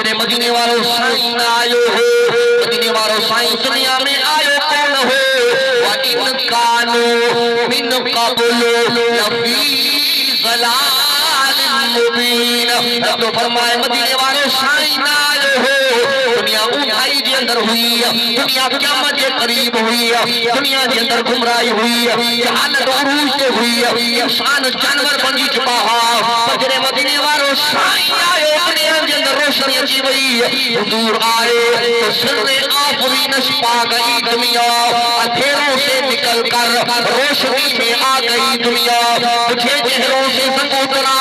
जरे मदीने वालो साईं आयो हो मदीने वालो साईं दुनिया में आयो कौन हो व इन कानो मिन क़ब्लु लफी ज़लाल मुबीन। तो फरमाए मदीने वालो साईं आयो हो दुनिया ऊंचाई के अंदर हुई दुनिया क़यामत के करीब हुई दुनिया के अंदर गुमराही हुई जहालत उरूज से हुई इंसान जानवर बन चुका है जरे मदीने वालो साईं आयो दुनिया के अंदर रोशनी अची वई हुजूर आए तो सिर्रे आफरी नशपा गई दुनिया अंधेरों से निकल कर रोशनी में आ गई दुनिया तुझे चेहरों से सकोतरा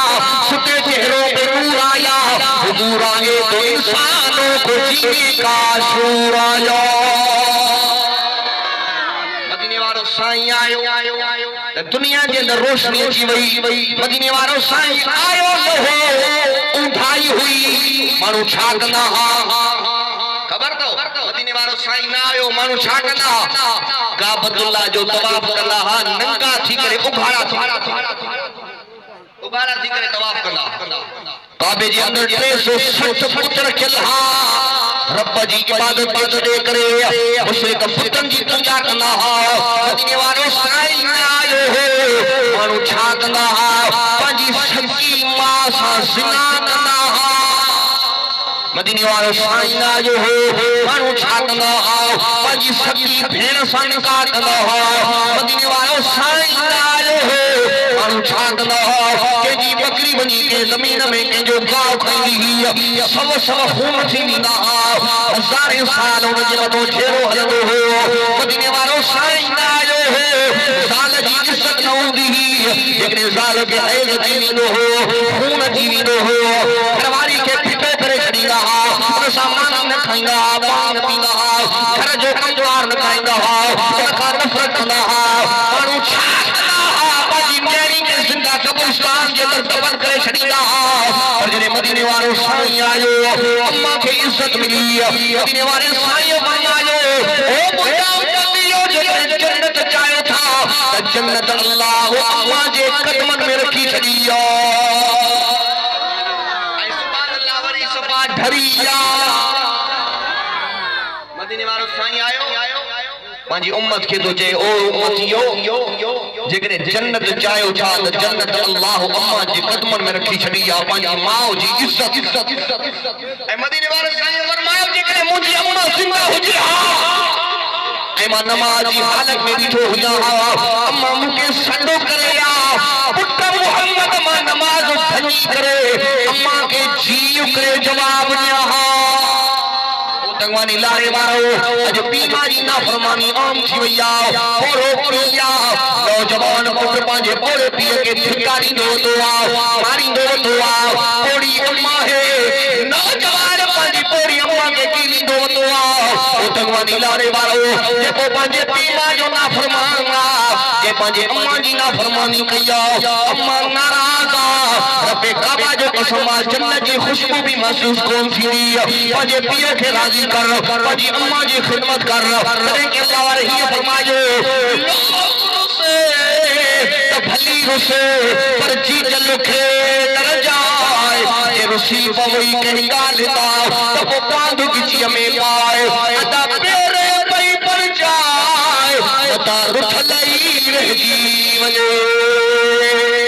सुते चेहरों पे नूर आया हुजूर आए तो इंसानों को जीने का शूर आया। मदीने वालो साईं आयो दुनिया के अंदर रोशनी अची वई मदीने वालो साईं आयो हो उठाई हुई मानू छा कंदा खबर तो मदीने वालो साईं ना आयो मानू छा कंदा काबतुल्लाह जो तवाफ कंदा नंगा थी करे उभारा थी करे तवाफ कंदा काबे जे अंदर 360 फुट रखियल रब जी इबादत के छॾे करे मुशरिक फुटन जी पूजा कंदा मदीने वालो साईं आयो हो मानू छा कंदा पंहिंजी सच्ची मां सां ज़िना कंदा मदीने वालो साईं आयो हो मानू छा कंदा पंहिंजी सच्ची भेण सां निकाह कंदा मदीने वालो साईं आयो हो मानू छा कंदा कंहिंजी बकरी वञी के ज़मीन में कंहिंजो गांव खाईंदी हुई सव खून थी वेंदा हज़ारे साल उन जे मथां छेड़ो हलंदो हो मदीने वालो साईं आयो हो ज़ाल जी इज़त न हूंदी हुई जेकॾहिं ज़ाल खे हैज़ थी वेंदो हो खून थी वेंदो हो घरवारी खे फिटो करे छॾींदा उन सां मानी न खाईंदा पान न पींदा घर जो कमज़ोर न खाईंदा उन खां नफ़रत कंदा माण्हू छा कंदा पंहिंजी न्याणी खे ज़िंदा कब्रिस्तान जे अंदर दफ़न करे छॾींदा पर जॾहिं मदीने वालो साईं आयो अम्मा खे इज़त मिली मदीने वाले साईं फरमायो ओ मुंहिंजा जेकॾहिं जन्नत चाहियो था त जन्नत अल्लाह अम्मा जे कदमनि में रखी छॾी मदीने वालो साईं आयो पंहिंजी उम्मत खे तो चए ओ उम्मतियो जेकॾहिं जन्नत चाहियो था त जन्नत अल्लाह अम्मा जे कदमनि में रखी छॾी आहे पंहिंजी माउ जी इज़त ऐं मदीने वालो साईं फरमायो जेकॾहिं मुंहिंजी अम्मा ज़िंदा हुजे ऐं मां नमाज़ जी हालत में बीठो हुजां अम्मा मूंखे संडो करे पुट मुहम्मद मां नमाज़ भञी करे अम्मा खे जी करे जवाब ॾियां टंगवानी लारे मारो अज बीमारी नाफरमानी आम थी वई पोरो पिया नौजवान पुट पंहिंजे पोरे पीउ खे धिकारींदो तो मारींदो तो पोड़ी अम्मा है नौजवान पंहिंजी पोड़ी अम्मा खे कीरींदो तो टंगवानी लारे मारो जेको पंहिंजे पीउ मां जो नाफरमान जे पंहिंजे अम्मा जी नाफरमानी कई अम्मा नाराज़ रब्बे काबा जो कसम जन्नत जी खुशबू भी महसूस कोन थींदी पंहिंजे पीउ खे राज़ी कर पंहिंजी अम्मा जी खिदमत कर तॾहिं के अल्लाह वारे हीअं फरमायो त भली रुसे पर जी दिल खे तर जाए जे रुसी पवई कहिड़ी ॻाल्हि त पोइ बांध गिचीअ में पाए अदा पेरे पई पर जाए अदा रुठल ई रहिजी वञे।